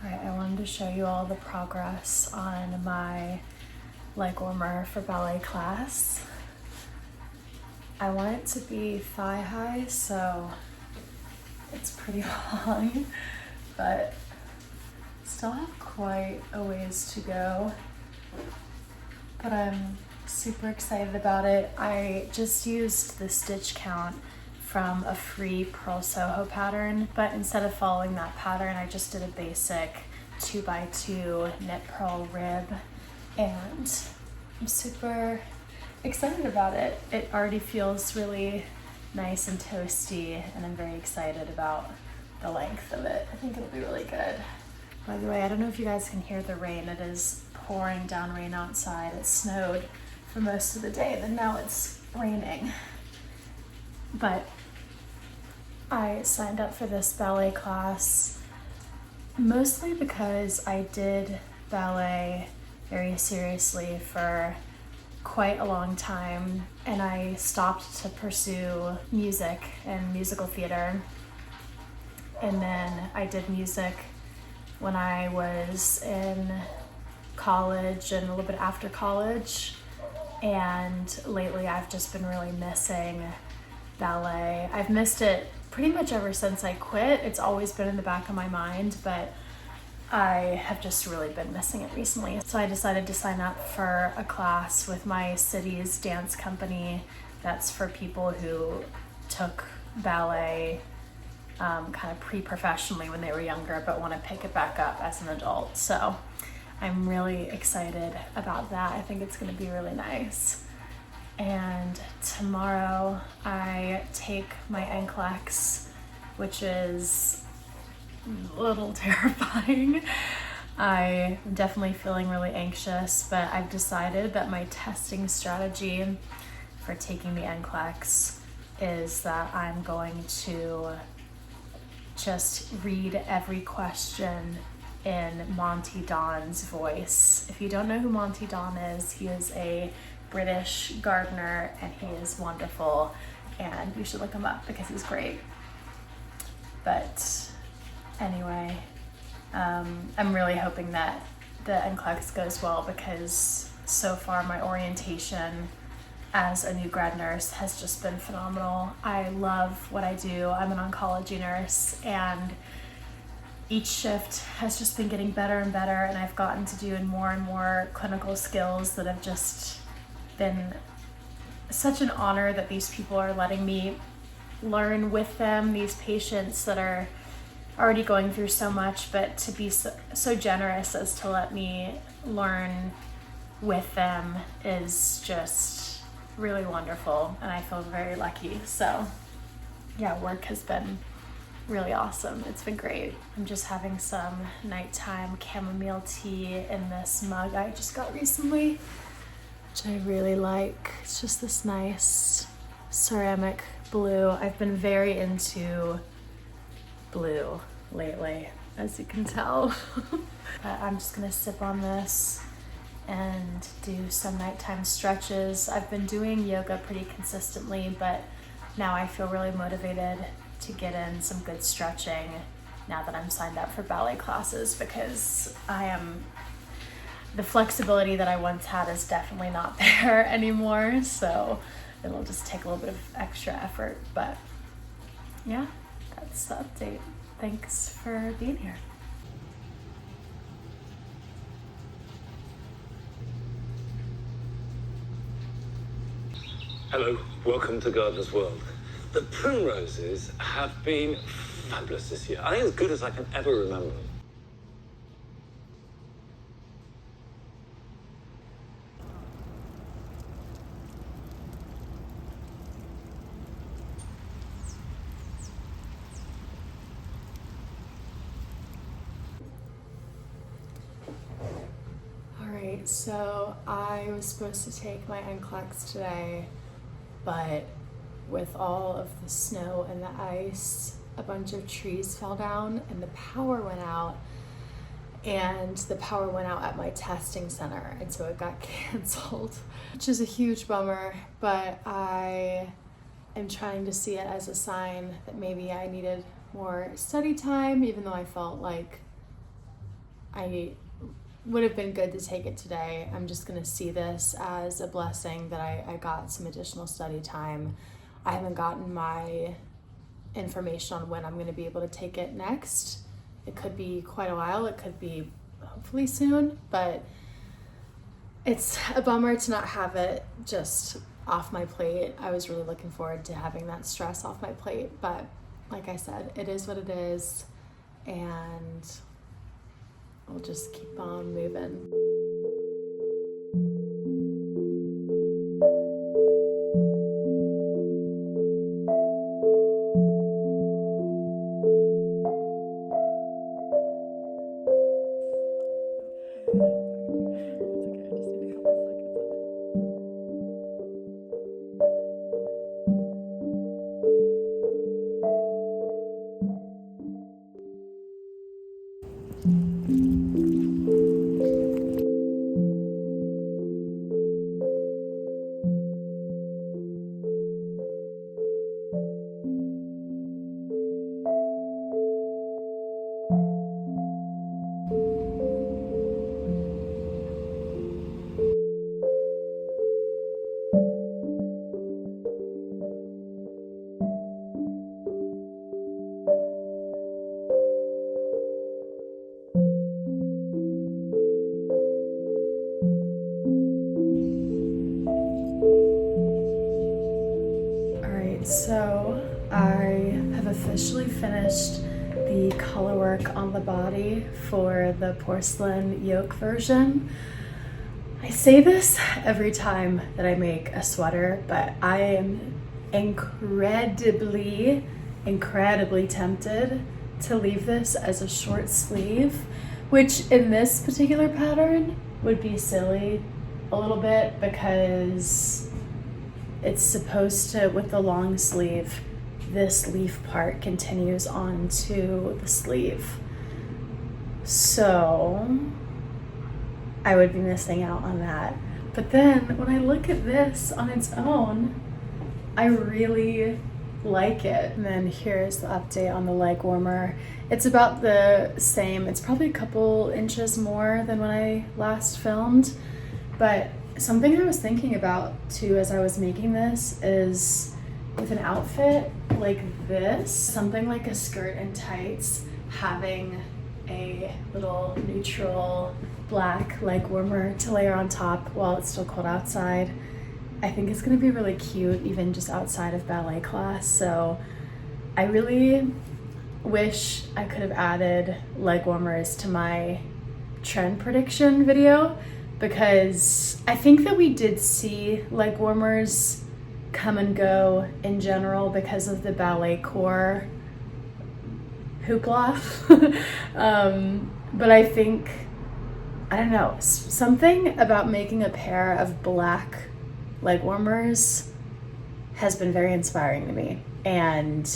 Alright, I wanted to show you all the progress on my leg warmer for ballet class. I want it to be thigh high, so it's pretty long, but still have quite a ways to go. But I'm super excited about it. I just used the stitch count from a free Pearl Soho pattern, but instead of following that pattern, I just did a basic 2x2 knit purl rib, and I'm super excited about it. It already feels really nice and toasty, and I'm very excited about the length of it. I think it'll be really good. By the way, I don't know if you guys can hear the rain. It is pouring down rain outside. It snowed for most of the day, then now it's raining. But I signed up for this ballet class mostly because I did ballet very seriously for quite a long time, and I stopped to pursue music and musical theater. And then I did music when I was in college and a little bit after college. And lately I've just been really missing ballet. I've missed it pretty much ever since I quit. It's always been in the back of my mind, but I have just really been missing it recently. So I decided to sign up for a class with my city's dance company that's for people who took ballet kind of pre-professionally when they were younger but want to pick it back up as an adult. So I'm really excited about that. I think it's going to be really nice. And tomorrow I take my NCLEX, which is a little terrifying. I'm definitely feeling really anxious, but I've decided that my testing strategy for taking the NCLEX is that I'm going to just read every question in Monty Don's voice. If you don't know who Monty Don is, he is a British gardener and he is wonderful, and you should look him up because he's great. But anyway, I'm really hoping that the NCLEX goes well, because so far my orientation as a new grad nurse has just been phenomenal. I love what I do. I'm an oncology nurse, and each shift has just been getting better and better, and I've gotten to do more and more clinical skills that have just been such an honor that these people are letting me learn with them, these patients that are already going through so much, but to be so generous as to let me learn with them is just really wonderful, and I feel very lucky. So yeah, work has been really awesome. It's been great. I'm just having some nighttime chamomile tea in this mug I just got recently, which I really like. It's just this nice ceramic blue. I've been very into blue lately, as you can tell. But I'm just gonna sip on this and do some nighttime stretches. I've been doing yoga pretty consistently, but now I feel really motivated to get in some good stretching now that I'm signed up for ballet classes, because the flexibility that I once had is definitely not there anymore. So it'll just take a little bit of extra effort, but yeah, that's the update. Thanks for being here. Hello, welcome to Gardener's World. The primroses have been fabulous this year. I think as good as I can ever remember. Alright, so I was supposed to take my NCLEX today, but with all of the snow and the ice, a bunch of trees fell down and the power went out. And the power went out at my testing center, and so it got canceled, which is a huge bummer, but I am trying to see it as a sign that maybe I needed more study time, even though I felt like I would have been good to take it today. I'm just gonna see this as a blessing that I got some additional study time. I haven't gotten my information on when I'm gonna be able to take it next. It could be quite a while, it could be hopefully soon, but it's a bummer to not have it just off my plate. I was really looking forward to having that stress off my plate, but like I said, it is what it is, and we'll just keep on moving. So I have officially finished the color work on the body for the porcelain yoke version. I say this every time that I make a sweater, but I am incredibly tempted to leave this as a short sleeve, which in this particular pattern would be silly a little bit, because it's supposed to, with the long sleeve, this leaf part continues onto the sleeve. So I would be missing out on that. But then when I look at this on its own, I really like it. And then here's the update on the leg warmer. It's about the same. It's probably a couple inches more than when I last filmed, but something I was thinking about too as I was making this is, with an outfit like this, something like a skirt and tights, having a little neutral black leg warmer to layer on top while it's still cold outside, I think it's gonna be really cute even just outside of ballet class. So I really wish I could have added leg warmers to my trend prediction video, because I think that we did see leg warmers come and go in general because of the ballet core hoopla. But I think, I don't know, something about making a pair of black leg warmers has been very inspiring to me. And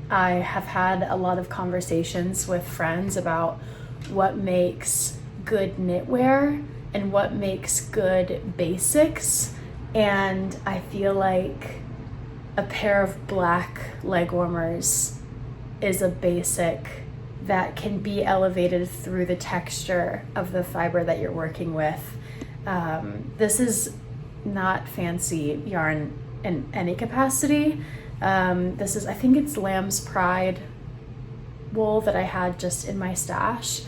I have had a lot of conversations with friends about what makes good knitwear and what makes good basics. And I feel like a pair of black leg warmers is a basic that can be elevated through the texture of the fiber that you're working with. This is not fancy yarn in any capacity. This is, I think it's Lamb's Pride wool that I had just in my stash,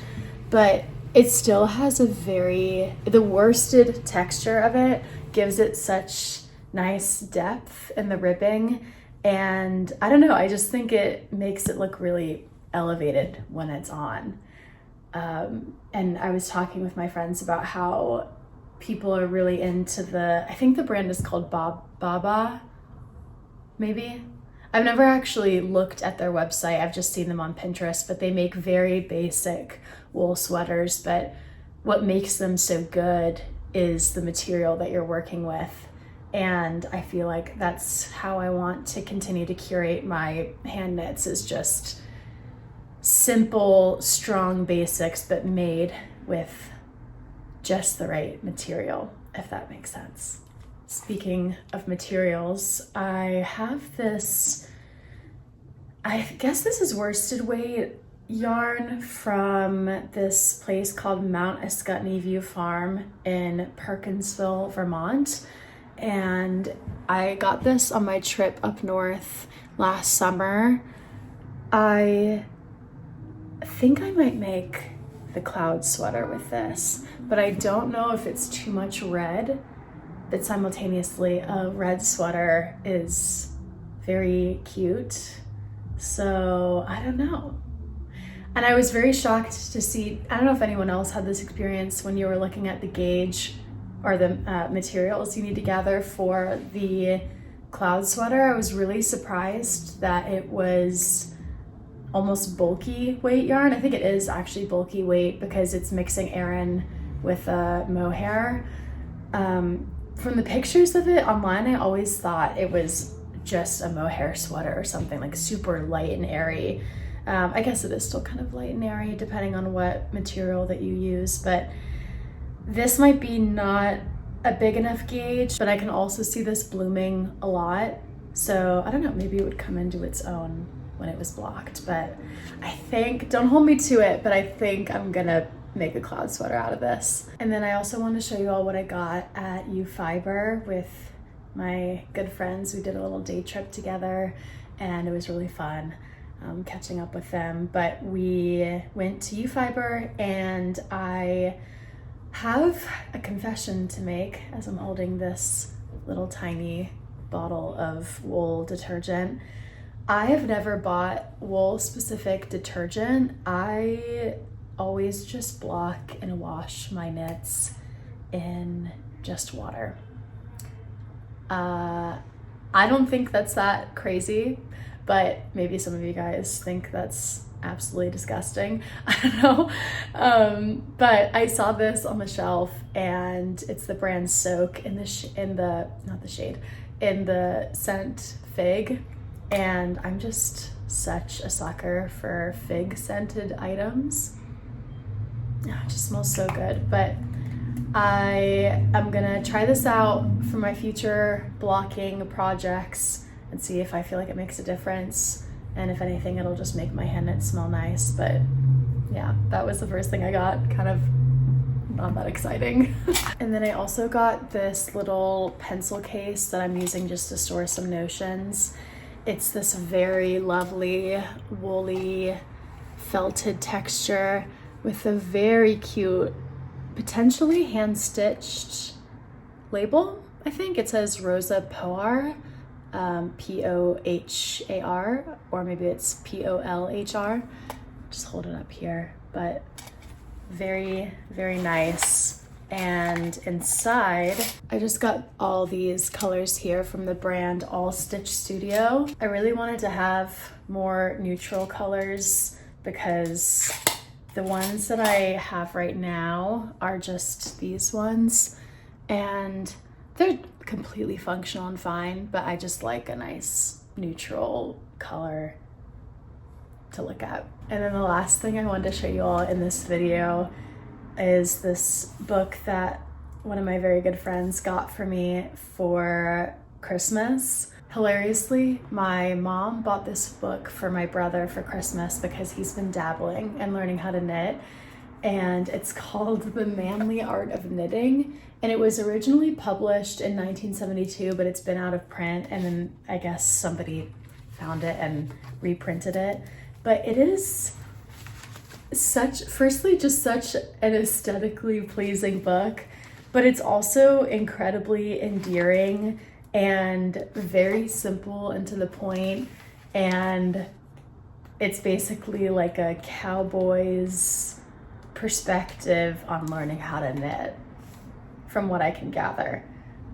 but it still has the worsted texture of it gives it such nice depth in the ribbing. And I don't know, I just think it makes it look really elevated when it's on. And I was talking with my friends about how people are really into I think the brand is called Baba, maybe. I've never actually looked at their website. I've just seen them on Pinterest, but they make very basic wool sweaters. But what makes them so good is the material that you're working with. And I feel like that's how I want to continue to curate my hand knits, is just simple, strong basics, but made with just the right material, if that makes sense. Speaking of materials, I have this, I guess this is worsted weight yarn from this place called Mount Escutney View Farm in Perkinsville, Vermont. And I got this on my trip up north last summer. I think I might make the cloud sweater with this, but I don't know if it's too much red. But simultaneously, a red sweater is very cute. So I don't know. And I was very shocked to see, I don't know if anyone else had this experience when you were looking at the gauge or the materials you need to gather for the cloud sweater. I was really surprised that it was almost bulky weight yarn. I think it is actually bulky weight because it's mixing Aran with mohair. From the pictures of it online, I always thought it was just a mohair sweater or something, like super light and airy. I guess it is still kind of light and airy depending on what material that you use, but this might be not a big enough gauge, but I can also see this blooming a lot. So I don't know, maybe it would come into its own when it was blocked, but I think, don't hold me to it, but I think I'm gonna make a cloud sweater out of this. And then I also want to show you all what I got at U-Fiber with my good friends. We did a little day trip together and it was really fun catching up with them. But we went to U-Fiber and I have a confession to make as I'm holding this little tiny bottle of wool detergent. I have never bought wool specific detergent. I always just block and wash my knits in just water. I don't think that's that crazy, but maybe some of you guys think that's absolutely disgusting. I don't know. But I saw this on the shelf and it's the brand Soak in the scent Fig. And I'm just such a sucker for fig scented items. Oh, it just smells so good. But I am gonna try this out for my future blocking projects and see if I feel like it makes a difference. And if anything, it'll just make my hand knit smell nice. But yeah, that was the first thing I got. Kind of not that exciting. And then I also got this little pencil case that I'm using just to store some notions. It's this very lovely woolly felted texture with a very cute, potentially hand-stitched label. I think it says Rosa Pohr, P-O-H-A-R, or maybe it's P-O-L-H-R. Just hold it up here, but very, very nice. And inside, I just got all these colors here from the brand All Stitch Studio. I really wanted to have more neutral colors because the ones that I have right now are just these ones, and they're completely functional and fine, but I just like a nice neutral color to look at. And then the last thing I wanted to show you all in this video is this book that one of my very good friends got for me for Christmas. Hilariously, my mom bought this book for my brother for Christmas because he's been dabbling and learning how to knit, and it's called The Manly Art of Knitting, and it was originally published in 1972, but it's been out of print, and then I guess somebody found it and reprinted it. But it is firstly just such an aesthetically pleasing book, but it's also incredibly endearing and very simple and to the point, and it's basically like a cowboy's perspective on learning how to knit, from what I can gather.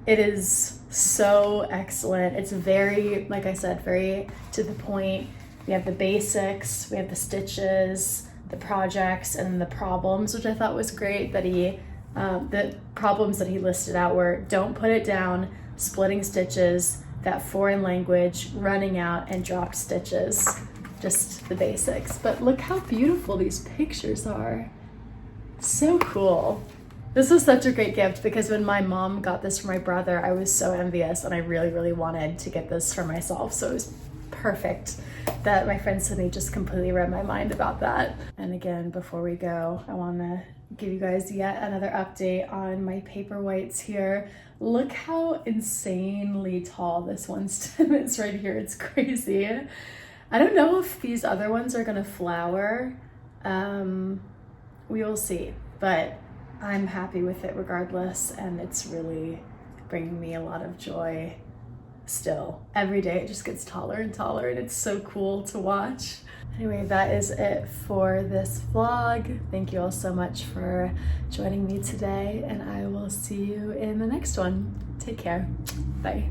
It is so excellent. It's very, like I said, very to the point. We have the basics, we have the stitches, the projects, and the problems, which I thought was great that the problems that he listed out were don't put it down, splitting stitches, that foreign language, running out, and dropped stitches. Just the basics. But look how beautiful these pictures are. So cool. This was such a great gift because when my mom got this for my brother, I was so envious and I really, really wanted to get this for myself. So it was perfect that my friend Sydney just completely read my mind about that. And again, before we go, I want to give you guys yet another update on my paperwhites here. Look how insanely tall this one stem is right here. It's crazy. I don't know if these other ones are gonna flower. We will see, but I'm happy with it regardless, and it's really bringing me a lot of joy still. Every day it just gets taller and taller, and it's so cool to watch. Anyway, that is it for this vlog. Thank you all so much for joining me today, and I will see you in the next one. Take care. Bye.